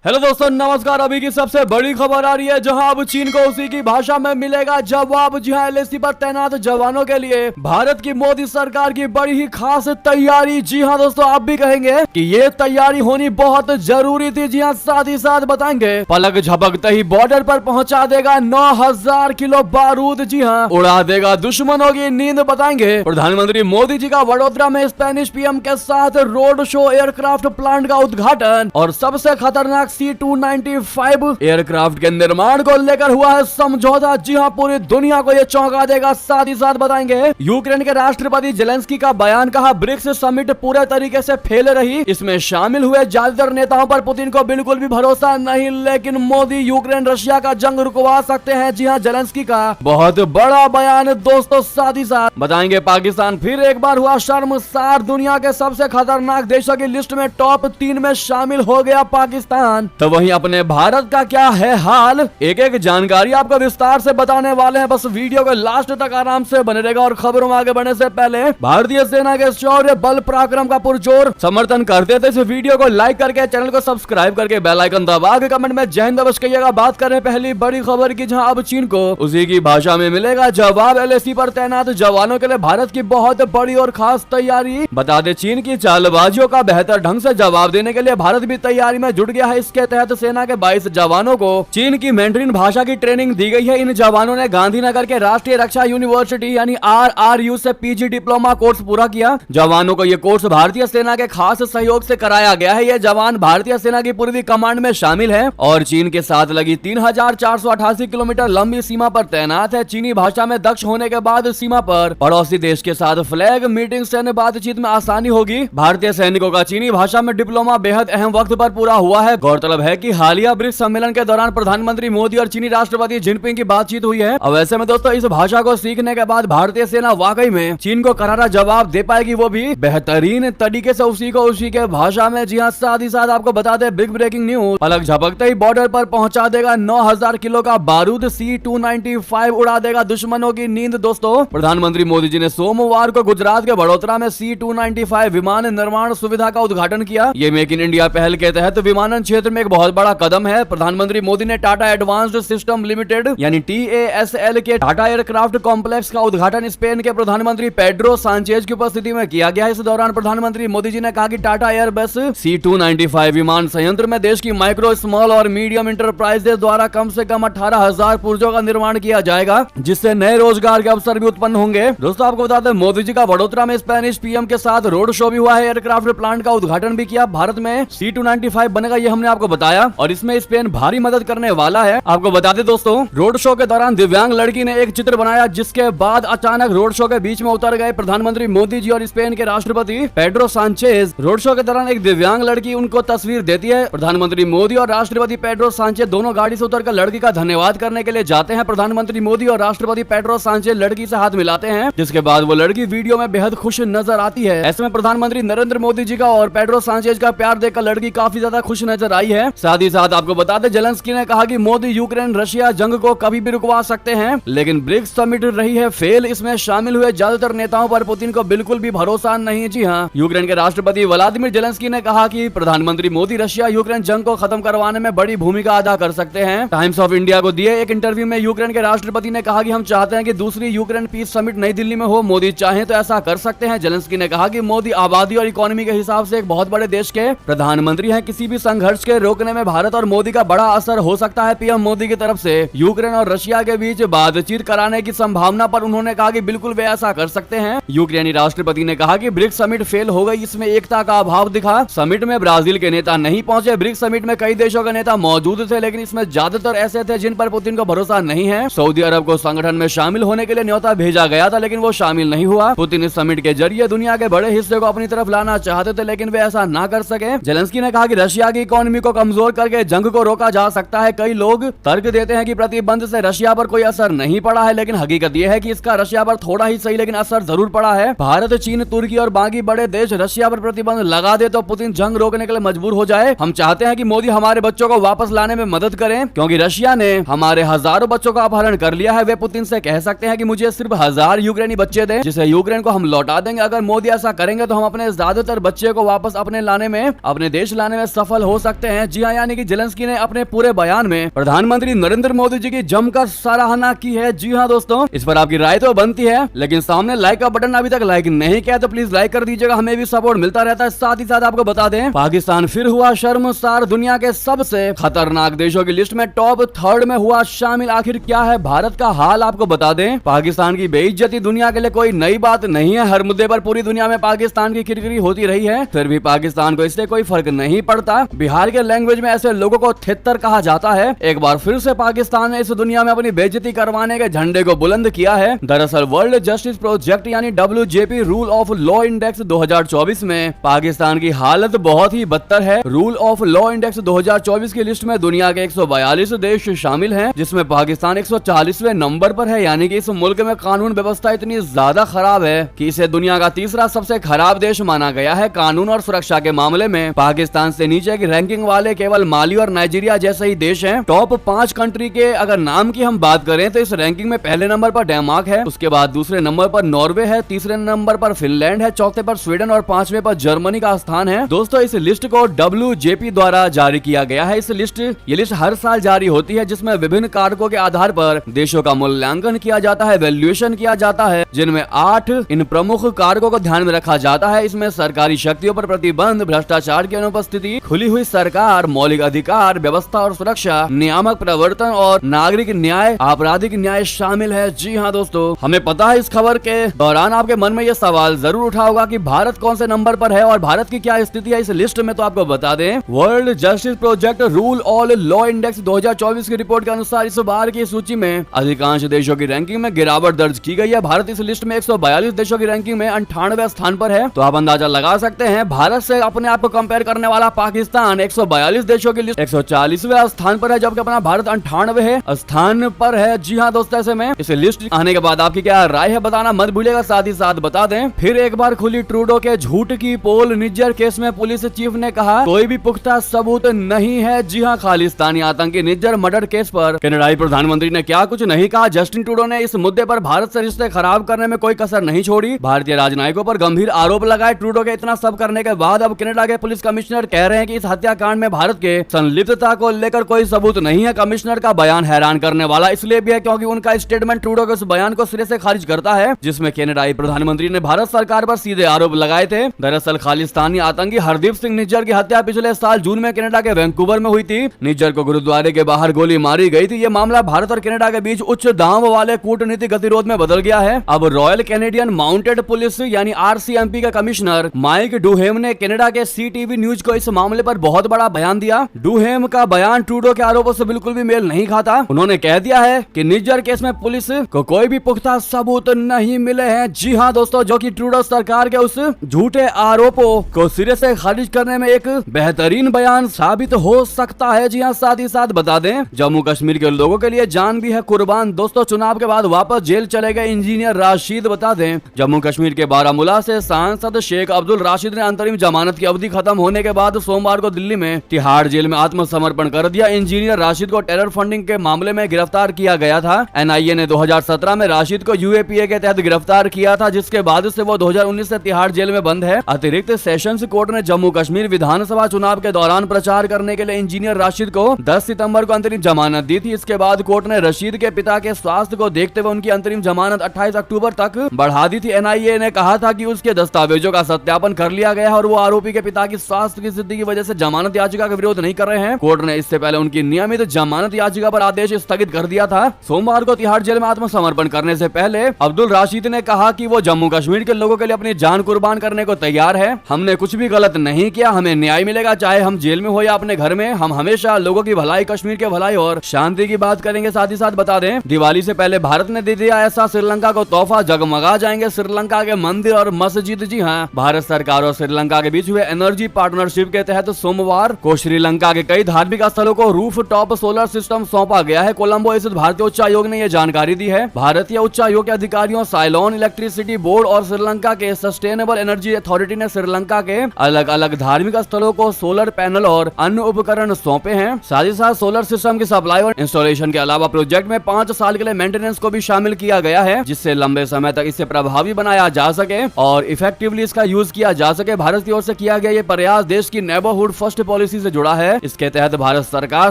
Hello दोस्तों, नमस्कार। अभी की सबसे बड़ी खबर आ रही है, जहां अब चीन को उसी की भाषा में मिलेगा जवाब। जी हां, एलएसी पर तैनात जवानों के लिए भारत की मोदी सरकार की बड़ी ही खास तैयारी। जी हां दोस्तों, आप भी कहेंगे कि ये तैयारी होनी बहुत जरूरी थी। जी हां, साथ ही साथ बताएंगे पलक झपकते ही बॉर्डर पर पहुंचा देगा 9000 किलो बारूद। जी हां, उड़ा देगा दुश्मनों की नींद। बताएंगे प्रधानमंत्री मोदी जी का वडोदरा में स्पेनिश पीएम के साथ रोड शो, एयरक्राफ्ट प्लांट का उद्घाटन और सबसे खतरनाक C-295 एयरक्राफ्ट के निर्माण को लेकर हुआ है समझौता। जी हां, पूरी दुनिया को यह चौंका देगा। साथ ही साथ बताएंगे यूक्रेन के राष्ट्रपति जेलेंस्की का बयान, कहा ब्रिक्स समिट पूरे तरीके से फेल रही। इसमें शामिल हुए ज्यादातर नेताओं पर पुतिन को बिल्कुल भी भरोसा नहीं, लेकिन मोदी यूक्रेन रशिया का जंग रुकवा सकते हैं। जी हां, जेलेंस्की का बहुत बड़ा बयान दोस्तों। साथ ही साथ बताएंगे पाकिस्तान फिर एक बार हुआ शर्मसार, दुनिया के सबसे खतरनाक देशों की लिस्ट में टॉप 3 में शामिल हो गया पाकिस्तान। तो वहीं अपने भारत का क्या है हाल, एक एक जानकारी आपको विस्तार से बताने वाले हैं। बस वीडियो को लास्ट तक आराम से बने रहेगा। और खबरों में आगे बढ़ने से पहले भारतीय सेना के शौर्य, बल, पराक्रम का पुरजोर समर्थन करते थे इस वीडियो को लाइक करके, चैनल को सब्सक्राइब करके, बेल आइकन दबा के कमेंट में जय हिंद अवश्य कहिएगा। बात करें पहली बड़ी खबर की, जहां अब चीन को उसी की भाषा में मिलेगा जवाब। एलएसी पर तैनात जवानों के लिए भारत की बहुत बड़ी और खास तैयारी। बता दें, चीन की चालबाजियों का बेहतर ढंग से जवाब देने के लिए भारत भी तैयारी में जुट गया है। इसके तहत सेना के 22 जवानों को चीन की मैंड्रिन भाषा की ट्रेनिंग दी गई है। इन जवानों ने गांधीनगर के राष्ट्रीय रक्षा यूनिवर्सिटी यानी RRU से पीजी डिप्लोमा कोर्स पूरा किया। जवानों को यह कोर्स भारतीय सेना के खास सहयोग से कराया गया है। ये जवान भारतीय सेना की पूर्वी कमांड में शामिल है और चीन के साथ लगी 3488 किलोमीटर लंबी सीमा पर तैनात है। चीनी भाषा में दक्ष होने के बाद सीमा पर पड़ोसी देश के साथ फ्लैग मीटिंग सैन्य बातचीत में आसानी होगी। भारतीय सैनिकों का चीनी भाषा में डिप्लोमा बेहद अहम वक्त पर पूरा हुआ है। गौरतलब है कि हालिया ब्रिक्स सम्मेलन के दौरान प्रधानमंत्री मोदी और चीनी राष्ट्रपति जिनपिंग की बातचीत हुई है। अब ऐसे में दोस्तों, इस भाषा को सीखने के बाद भारतीय सेना वाकई में चीन को करारा जवाब दे पाएगी, वो भी बेहतरीन तरीके से उसी के भाषा में। जी हां, साथ ही साथ आपको बता दें बिग ब्रेकिंग न्यूज, पलक झपकते ही बॉर्डर पर पहुंचा देगा 9000 किलो का बारूद। C-295 उड़ा देगा दुश्मनों की नींद। दोस्तों, प्रधानमंत्री मोदी जी ने सोमवार को गुजरात के वडोदरा में C-295 विमान निर्माण सुविधा का उद्घाटन किया। ये मेक इन इंडिया पहल के तहत विमानन क्षेत्र में एक बहुत बड़ा कदम है। प्रधानमंत्री मोदी ने टाटा एडवांस्ड सिस्टम लिमिटेड यानी TASL के टाटा एयरक्राफ्ट कॉम्प्लेक्स का उद्घाटन स्पेन के प्रधानमंत्री पेड्रो सांचेज की उपस्थिति में किया गया। इस दौरान प्रधानमंत्री मोदी जी ने कहा कि टाटा एयरबस C-295 विमान संयंत्र में देश की माइक्रो, स्मॉल और मीडियम इंटरप्राइजेज द्वारा कम से कम 18,000 पुर्जों का निर्माण किया जाएगा, जिससे नए रोजगार के अवसर भी उत्पन्न होंगे। दोस्तों, आपको बता दें मोदी जी का वडोदरा में स्पेनिश पीएम के साथ रोड शो भी हुआ है। एयरक्राफ्ट प्लांट का उद्घाटन भी किया। भारत में C-295 बनेगा, ये हमने आपको बताया, और इसमें स्पेन भारी मदद करने वाला है। आपको बता दें दोस्तों, रोड शो के दौरान दिव्यांग लड़की ने एक चित्र बनाया, जिसके बाद अचानक रोड शो के बीच में उतर गए प्रधानमंत्री मोदी जी और स्पेन के राष्ट्रपति पेड्रो सांचेज। रोड शो के दौरान एक दिव्यांग लड़की उनको तस्वीर देती है। प्रधानमंत्री मोदी और राष्ट्रपति पेड्रो सांचेज दोनों गाड़ी से उतरकर लड़की का धन्यवाद करने के लिए जाते हैं। प्रधानमंत्री मोदी और राष्ट्रपति पेड्रो सांचेज लड़की से हाथ मिलाते हैं, जिसके बाद वो लड़की वीडियो में बेहद खुश नजर आती है। ऐसे में प्रधानमंत्री नरेंद्र मोदी जी का और पेड्रो सांचेज का प्यार देखकर लड़की काफी ज्यादा खुश नजर आई है। साथ ही साथ आपको बता दें, जेलेंस्की ने कहा कि मोदी यूक्रेन रशिया जंग को कभी भी रुकवा सकते हैं, लेकिन ब्रिक्स समिट रही है फेल। इसमें शामिल हुए ज्यादातर नेताओं पर पुतिन को बिल्कुल भी भरोसा नहीं। जी हां, यूक्रेन के राष्ट्रपति व्लादिमीर जेलेंस्की ने कहा कि प्रधानमंत्री मोदी रशिया यूक्रेन जंग को खत्म करवाने में बड़ी भूमिका अदा कर सकते हैं। टाइम्स ऑफ इंडिया को दिए एक इंटरव्यू में यूक्रेन के राष्ट्रपति ने कहा कि हम चाहते हैं कि दूसरी यूक्रेन पीस समिट नई दिल्ली में हो। मोदी चाहे तो ऐसा कर सकते हैं। जेलेंस्की ने कहा कि मोदी आबादी और इकोनॉमी के हिसाब से एक बहुत बड़े देश के प्रधानमंत्री हैं। किसी भी संघर्ष के रोकने में भारत और मोदी का बड़ा असर हो सकता है। पीएम मोदी की तरफ से यूक्रेन और रशिया के बीच बातचीत कराने की संभावना पर उन्होंने कहा कि बिल्कुल वे ऐसा कर सकते हैं। यूक्रेनी राष्ट्रपति ने कहा कि ब्रिक्स समिट फेल हो गई, इसमें एकता का अभाव दिखा। समिट में ब्राजील के नेता नहीं पहुंचे। ब्रिक्स समिट में कई देशों के नेता मौजूद थे, लेकिन इसमें ज्यादातर ऐसे थे जिन पर पुतिन को भरोसा नहीं है। सऊदी अरब को संगठन में शामिल होने के लिए न्योता भेजा गया था, लेकिन वो शामिल नहीं हुआ। पुतिन इस समिट के जरिए दुनिया के बड़े हिस्से को अपनी तरफ लाना चाहते थे, लेकिन वे ऐसा ना कर सके। जेलेंस्की ने कहा कि रशिया की इकोनॉमी को कमजोर करके जंग को रोका जा सकता है। कई लोग तर्क देते हैं कि प्रतिबंध से रशिया पर कोई असर नहीं पड़ा है, लेकिन हकीकत यह है कि इसका रशिया पर थोड़ा ही सही लेकिन असर जरूर पड़ा है। भारत, चीन, तुर्की और बाकी बड़े देश रशिया पर प्रतिबंध लगा दे तो पुतिन जंग रोकने के लिए मजबूर हो जाए। हम चाहते हैं कि मोदी हमारे बच्चों को वापस लाने में मदद करें, क्योंकि रशिया ने हमारे हजारों बच्चों का अपहरण कर लिया है। वे पुतिन से कह सकते हैं कि मुझे सिर्फ 1000 यूक्रेनी बच्चे दें, जिसे यूक्रेन को हम लौटा देंगे। अगर मोदी ऐसा करेंगे तो हम अपने ज्यादातर बच्चे को वापस अपने देश लाने में सफल हो सकते सकते हैं। जी हाँ, यानी कि जेलेंस्की ने अपने पूरे बयान में प्रधानमंत्री नरेंद्र मोदी जी की जमकर सराहना की है। जी हाँ दोस्तों, इस पर आपकी राय तो बनती है, लेकिन सामने लाइक का बटन अभी तक लाइक नहीं किया तो प्लीज लाइक कर दीजिएगा, हमें भी सपोर्ट मिलता रहता है। साथ ही साथ आपको बता दें, पाकिस्तान फिर हुआ शर्मसार, दुनिया के सबसे खतरनाक देशों की लिस्ट में टॉप 3 में हुआ शामिल। आखिर क्या है भारत का हाल, आपको बता दें। पाकिस्तान की बेइज्जती दुनिया के लिए कोई नई बात नहीं है, हर मुद्दे पर पूरी दुनिया में पाकिस्तान की किरकिरी होती रही है, फिर भी पाकिस्तान को इससे कोई फर्क नहीं पड़ता। बिहार के लैंग्वेज में ऐसे लोगों को थित्तर कहा जाता है। एक बार फिर से पाकिस्तान ने इस दुनिया में अपनी बेइज्जती करवाने के झंडे को बुलंद किया है। दरअसल वर्ल्ड जस्टिस प्रोजेक्ट यानी WJP rule of law index 2024 में पाकिस्तान की हालत बहुत ही बदतर है। रूल ऑफ लॉ इंडेक्स 2024 की लिस्ट में दुनिया के 142 देश शामिल हैं, जिसमें पाकिस्तान 140वें नंबर पर है। यानी कि इस मुल्क में कानून व्यवस्था इतनी ज्यादा खराब है कि इसे दुनिया का तीसरा सबसे खराब देश माना गया है। कानून और सुरक्षा के मामले में पाकिस्तान से नीचे की रैंकिंग वाले केवल माली और नाइजीरिया जैसे ही देश हैं। टॉप 5 कंट्री के अगर नाम की हम बात करें तो इस रैंकिंग में पहले नंबर पर डेनमार्क है, उसके बाद दूसरे नंबर पर नॉर्वे है, तीसरे नंबर पर फिनलैंड है, चौथे पर स्वीडन और 5वें पर जर्मनी का स्थान है। दोस्तों, इस लिस्ट को WJP द्वारा जारी किया गया है। ये लिस्ट हर साल जारी होती है, जिसमें विभिन्न कारकों के आधार पर देशों का मूल्यांकन किया जाता है, वैल्यूएशन किया जाता है, जिनमें 8 इन प्रमुख कारकों को ध्यान में रखा जाता है। इसमें सरकारी शक्तियों पर प्रतिबंध, भ्रष्टाचार की अनुपस्थिति, खुली हुई सरकार, मौलिक अधिकार, व्यवस्था और सुरक्षा, नियामक प्रवर्तन और नागरिक न्याय, आपराधिक न्याय शामिल है। जी हाँ दोस्तों, हमें पता है इस खबर के दौरान आपके मन में यह सवाल जरूर उठा होगा कि भारत कौन से नंबर पर है और भारत की क्या स्थिति है इस लिस्ट में। तो आपको बता दें, world justice project rule all law index 2024 की रिपोर्ट के अनुसार इस बार की सूची में अधिकांश देशों की रैंकिंग में गिरावट दर्ज की गई है। भारत इस लिस्ट में 142 देशों की रैंकिंग में 98वें स्थान पर है। तो आप अंदाजा लगा सकते हैं, भारत से अपने आप को कंपेयर करने वाला पाकिस्तान 142 देशों की लिस्ट 140वें स्थान पर है, जबकि अपना भारत 98वें स्थान पर है। जी हाँ दोस्तों, ऐसे में इस लिस्ट आने के बाद आपकी क्या राय है बताना मत भूलिएगा। साथ ही साथ बता दें, फिर एक बार खुली ट्रूडो के झूठ की पोल। निज्जर केस में पुलिस चीफ ने कहा कोई भी पुख्ता सबूत नहीं है। जी हाँ, खालिस्तानी आतंकी निज्जर मर्डर केस पर कनाडाई प्रधानमंत्री ने क्या कुछ नहीं कहा। जस्टिन ट्रूडो ने इस मुद्दे पर भारत से रिश्ते खराब करने में कोई कसर नहीं छोड़ी, भारतीय राजनयिकों पर गंभीर आरोप लगाए। ट्रूडो के इतना सब करने के बाद अब कनाडा के पुलिस कमिश्नर कह रहे हैं कि इस हत्याकांड में भारत के संलिप्तता को लेकर कोई सबूत नहीं है। कमिश्नर का बयान हैरान करने वाला इसलिए भी है क्योंकि उनका स्टेटमेंट ट्रूडो के उस बयान को सिरे से खारिज करता है, जिसमें कनाडाई प्रधानमंत्री ने भारत सरकार पर सीधे आरोप लगाए थे। दरअसल खालिस्तानी आतंकी हरदीप सिंह निज्जर की हत्या पिछले साल जून में कनाडा के वैंकूवर में हुई थी। निज्जर को गुरुद्वारे के बाहर गोली मारी गई थी। ये मामला भारत और कनाडा के बीच उच्च दांव वाले कूटनीतिक गतिरोध में बदल गया है। अब रॉयल कैनेडियन माउंटेड पुलिस यानी RCMP के कमिश्नर माइक डूहेम ने कनाडा के CTV न्यूज को इस मामले पर बहुत बड़ा बयान दिया। डूहेम का बयान ट्रूडो के आरोपों से बिल्कुल भी मेल नहीं खाता। उन्होंने कह दिया है कि निज्जर केस में पुलिस को कोई भी पुख्ता सबूत नहीं मिले हैं। जी हाँ दोस्तों, जो कि ट्रूडो सरकार के उस झूठे आरोपों को सिरे से खारिज करने में एक बेहतरीन बयान साबित हो सकता है। जी हाँ, साथ ही साथ बता दें, जम्मू कश्मीर के लोगों के लिए जान भी है कुर्बान। दोस्तों, चुनाव के बाद वापस जेल चले गए इंजीनियर राशिद। बता दें, जम्मू कश्मीर के बारामूला से सांसद शेख अब्दुल राशिद ने अंतरिम जमानत की अवधि खत्म होने के बाद सोमवार को दिल्ली में तिहाड़ जेल में आत्मसमर्पण कर दिया। इंजीनियर राशिद को टेरर फंडिंग के मामले में गिरफ्तार किया गया था। NIA ने 2017 में राशिद को UAPA के तहत गिरफ्तार किया था, जिसके बाद से वो 2019 से तिहाड़ जेल में बंद है। अतिरिक्त सेशंस कोर्ट ने जम्मू कश्मीर विधानसभा चुनाव के दौरान प्रचार करने के लिए इंजीनियर राशिद को 10 सितंबर को अंतरिम जमानत दी थी। इसके बाद कोर्ट ने रशीद के पिता के स्वास्थ्य को देखते हुए उनकी अंतरिम जमानत 28 अक्टूबर तक बढ़ा दी थी। NIA ने कहा था कि उसके दस्तावेजों का सत्यापन कर लिया गया है और वो आरोपी के पिता की स्वास्थ्य की स्थिति की वजह से जमानत याचिका का विरोध नहीं कर रहे हैं। कोर्ट ने इससे पहले उनकी नियमित जमानत याचिका पर आदेश स्थगित कर दिया था। सोमवार को तिहाड़ जेल में आत्मसमर्पण करने से पहले अब्दुल राशिद ने कहा कि वो जम्मू कश्मीर के लोगों के लिए अपनी जान कुर्बान करने को तैयार है। हमने कुछ भी गलत नहीं किया, हमें न्याय मिलेगा, चाहे हम जेल में हो या अपने घर में। हम हमेशा लोगों की भलाई, कश्मीर के भलाई और शांति की बात करेंगे। साथ ही साथ बता दें, दिवाली से पहले भारत ने दे दिया ऐसा श्रीलंका को तोहफा, जगमगा जाएंगे श्रीलंका के मंदिर और मस्जिद। जी हाँ, भारत सरकार और श्रीलंका के बीच हुए एनर्जी पार्टनरशिप के तहत सोमवार को श्रीलंका के कई धार्मिक स्थलों को रूफ टॉप सोलर सिस्टम सौंपा गया है। कोलंबो स्थित भारतीय उच्चायोग ने यह जानकारी दी है। भारतीय उच्चायोग के अधिकारियों, साइलोन इलेक्ट्रिसिटी बोर्ड और श्रीलंका के सस्टेनेबल एनर्जी अथॉरिटी ने श्रीलंका के अलग अलग धार्मिक स्थलों को सोलर पैनल और अन्य उपकरण सौंपे हैं। साथ ही साथ सोलर सिस्टम की सप्लाई और इंस्टॉलेशन के अलावा प्रोजेक्ट में 5 साल के लिए मेंटेनेंस को भी शामिल किया गया है, जिससे लंबे समय तक इसे प्रभावी बनाया जा सके और इफेक्टिवली इसका यूज किया जा सके। भारत की ओर से किया गया ये प्रयास देश की नेबरहुड फर्स्ट पॉलिसी से जुड़ा है। इसके तहत भारत सरकार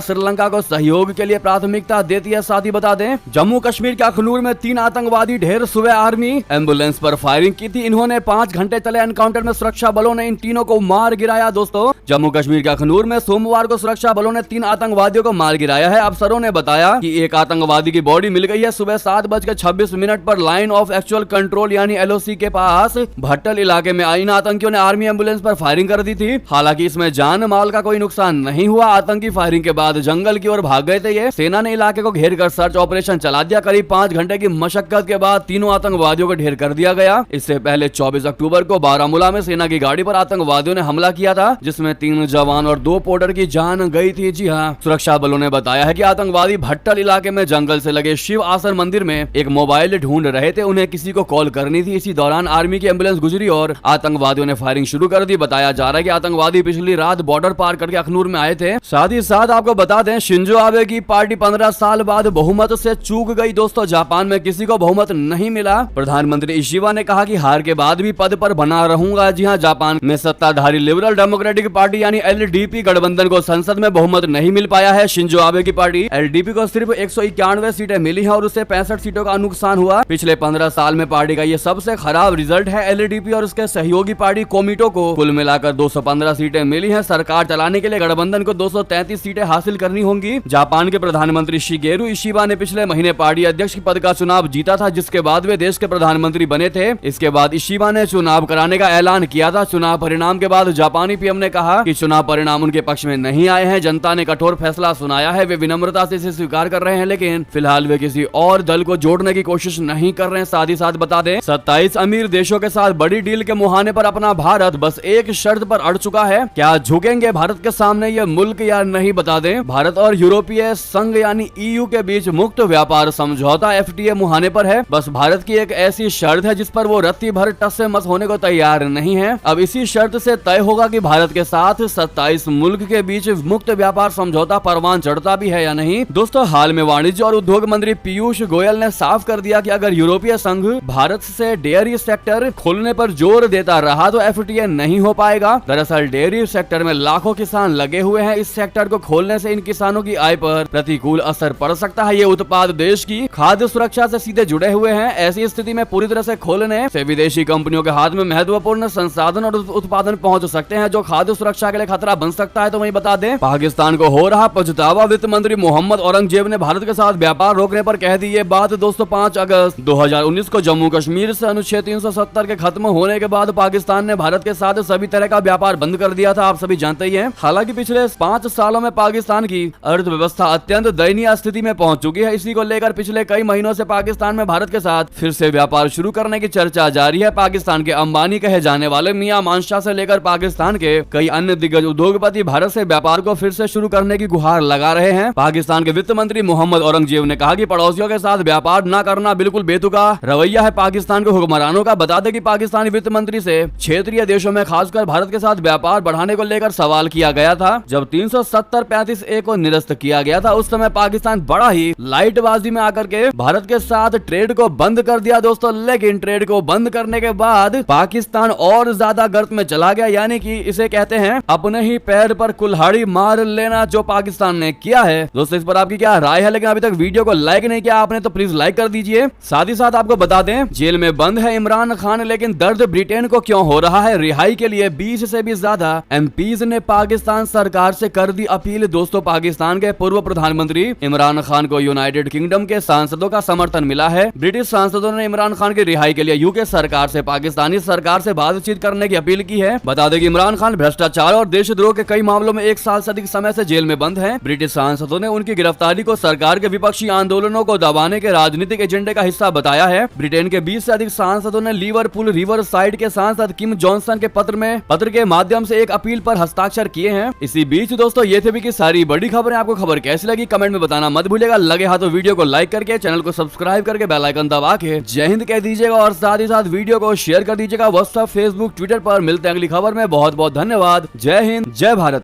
श्रीलंका को सहयोग के लिए प्राथमिकता देती है। साथ ही बता दें, जम्मू कश्मीर के अखनूर में 3 आतंकवादी ढेर सुबह आर्मी एम्बुलेंस पर फायरिंग की थी। इन्होंने 5 घंटे चले एनकाउंटर में सुरक्षा बलों ने इन तीनों को मार गिराया। दोस्तों, जम्मू कश्मीर के अखनूर में सोमवार को सुरक्षा बलों ने 3 आतंकवादियों को मार गिराया है। अफसरों ने बताया कि एक आतंकवादी की बॉडी मिल गई है। सुबह 7:26 पर लाइन ऑफ एक्चुअल कंट्रोल यानी LOC के पास भट्टल इलाके में इन आतंकियों ने आर्मी एम्बुलेंस पर फायरिंग कर दी थी। हालांकि इसमें जान माल का कोई नुकसान नहीं हुआ। आतंकी फायरिंग के बाद जंगल की ओर भाग गए थे। ये सेना ने इलाके को घेर कर सर्च ऑपरेशन चला दिया। करीब 5 घंटे की मशक्कत के बाद तीनों आतंकवादियों को ढेर कर दिया गया। इससे पहले 24 अक्टूबर को बारामूला में सेना की गाड़ी पर आतंकवादियों ने हमला किया था, जिसमें 3 जवान और 2 पोर्टर की जान गई थी। जी हाँ, सुरक्षा बलों ने बताया है कि आतंकवादी भट्टल इलाके में जंगल से लगे शिव आसन मंदिर में एक मोबाइल ढूंढ रहे थे। उन्हें किसी को कॉल करनी थी। इसी दौरान आर्मी की एम्बुलेंस गुजरी और आतंकवादियों ने फायरिंग शुरू कर दी। बताया जा रहा है कि आतंकवादी पिछली रात बॉर्डर पार करके अखनूर में आए थे। साथ ही साथ आपको बता दें, शिंजो आबे की पार्टी 15 साल बाद बहुमत से चूक गई। दोस्तों, जापान में किसी को बहुमत नहीं मिला। प्रधानमंत्री इशिबा ने कहा कि हार के बाद भी पद पर बना रहूंगा। जी हां, जापान में सत्ताधारी लिबरल डेमोक्रेटिक पार्टी यानी LDP गठबंधन को संसद में बहुमत नहीं मिल पाया है। शिंजो आबे की पार्टी LDP को सिर्फ 191 सीटें मिली हैं और उससे 65 सीटों का नुकसान हुआ। पिछले 15 साल में पार्टी का ये सबसे खराब रिजल्ट है। LDP और उसके सहयोगी पार्टी कोमिटो को कुल मिलाकर 215 सीटें मिली हैं। सरकार चलाने के लिए गठबंधन को 233 सीटें हासिल करनी होंगी। जापान के प्रधानमंत्री शिगेरू इशिबा ने पिछले महीने पार्टी अध्यक्ष के पद का चुनाव जीता था, जिसके बाद वे देश के प्रधानमंत्री बने थे। इसके बाद इशिबा ने चुनाव कराने का ऐलान किया था। चुनाव परिणाम के बाद जापानी PM ने कहा कि चुनाव परिणाम उनके पक्ष में नहीं आए हैं। जनता ने कठोर फैसला सुनाया है। वे विनम्रता से इसे स्वीकार कर रहे हैं, लेकिन फिलहाल वे किसी और दल को जोड़ने की कोशिश नहीं कर रहे हैं। साथ ही साथ बता दें, 27 अमीर देशों के साथ बड़ी डील के मुहाने पर अपना भारत बस एक शर्त पर अड़ चुका है। क्या झुकेंगे भारत के सामने ये मुल्क या नहीं? बता दें, भारत और यूरोपीय संघ यानी EU के बीच मुक्त व्यापार समझौता FTA मुहाने पर है। बस भारत की एक ऐसी शर्त है जिस पर वो रत्ती भर टस से मस होने को तैयार नहीं है। अब इसी शर्त से तय होगा कि भारत के साथ 27 मुल्क के बीच मुक्त व्यापार समझौता परवान चढ़ता भी है या नहीं। दोस्तों, हाल में वाणिज्य और उद्योग मंत्री पीयूष गोयल ने साफ कर दिया कि अगर यूरोपीय संघ भारत से डेयरी सेक्टर खोलने पर जोर देता रहा तो FTA नहीं हो पाएगा। दरअसल डेयरी सेक्टर में लाखों किसान लगे हुए हैं। इस सेक्टर को खोलने से इन किसानों की आय पर प्रतिकूल असर पड़ सकता है। ये उत्पाद देश की खाद्य सुरक्षा से सीधे जुड़े हुए हैं। ऐसी स्थिति में पूरी तरह से खोलने से विदेशी कंपनियों के हाथ में महत्वपूर्ण संसाधन और उत्पादन पहुंच सकते हैं, जो खाद्य सुरक्षा के लिए खतरा बन सकता है। तो वही बता दें, पाकिस्तान को हो रहा पछतावा। वित्त मंत्री मोहम्मद औरंगजेब ने भारत के साथ व्यापार रोकने पर कह दी ये बात। दोस्तों, 5 अगस्त 2019 को जम्मू कश्मीर से अनुच्छेद 370 के खत्म होने के बाद पाकिस्तान ने भारत के साथ सभी तरह का व्यापार बंद कर दिया था। आप सभी जानते ही हैं। हालांकि पिछले 5 सालों में पाकिस्तान की अर्थव्यवस्था अत्यंत दयनीय स्थिति में पहुंच चुकी है। इसी को लेकर पिछले कई महीनों से पाकिस्तान में भारत के साथ फिर से व्यापार शुरू करने की चर्चा जारी है। पाकिस्तान के अंबानी कहे जाने वाले मियां मानशाह से लेकर पाकिस्तान के कई अन्य दिग्गज उद्योगपति भारत से व्यापार को फिर से शुरू करने की गुहार लगा रहे हैं। पाकिस्तान के वित्त मंत्री मोहम्मद औरंगजेब ने कहा कि पड़ोसियों के साथ व्यापार न करना बिल्कुल बेतुका रवैया है पाकिस्तान के हुक्मरानों का। बता दें कि पाकिस्तानी वित्त मंत्री से क्षेत्रीय देशों में खासकर भारत के साथ व्यापार बढ़ाने को लेकर सवाल किया गया था। जब 370-35A को निरस्त किया गया था, उस समय पाकिस्तान बड़ा ही लाइटबाजी में आकर के भारत के साथ ट्रेड को बंद कर दिया। दोस्तों, लेकिन ट्रेड को बंद करने के बाद पाकिस्तान और ज्यादा गर्त में चला गया, यानी कि इसे कहते हैं अपने ही पैर पर कुल्हाड़ी मार लेना, जो पाकिस्तान ने किया है। दोस्तों, इस पर आपकी क्या राय है? लेकिन अभी तक वीडियो को लाइक नहीं किया आपने तो प्लीज लाइक कर दीजिए। साथ ही साथ आपको बता दें, जेल में बंद है इमरान खान, लेकिन दर्द ब्रिटेन को क्यों हो रहा है? रिहाई के लिए 20 से भी ज्यादा MPs ने पाकिस्तान सरकार से कर दी अपील। दोस्तों, पाकिस्तान के पूर्व प्रधानमंत्री इमरान खान को यूनाइटेड किंगडम के सांसदों का समर्थन मिला है। ब्रिटिश सांसदों ने इमरान खान की रिहाई के लिए UK सरकार से पाकिस्तानी सरकार से बातचीत करने की अपील की है। बता दें कि इमरान खान भ्रष्टाचार और देशद्रोह के कई मामलों में 1 साल से अधिक समय से जेल में बंद हैं। ब्रिटिश सांसदों ने उनकी गिरफ्तारी को सरकार के विपक्षी आंदोलनों को दबाने के राजनीतिक एजेंडे का हिस्सा बताया है। ब्रिटेन के 20 से अधिक सांसदों ने लिवरपूल रिवर साइड के सांसद किम जॉनसन के पत्र के माध्यम से एक अपील पर हस्ताक्षर किए हैं। इसी बीच दोस्तों, ये थे भी की सारी बड़ी खबरें। आपको खबर कैसी लगी कमेंट में बताना मत भूलिएगा। लगे हाथों वीडियो को लाइक करके चैनल को सब्सक्राइब करके बेल आइकन दबा के जय हिंद कह दीजिएगा और साथ ही साथ वीडियो को शेयर कर दीजिएगा व्हाट्सएप, फेसबुक, ट्विटर पर। मिलते हैं अगली खबर में। बहुत बहुत धन्यवाद। जय हिंद, जय भारत।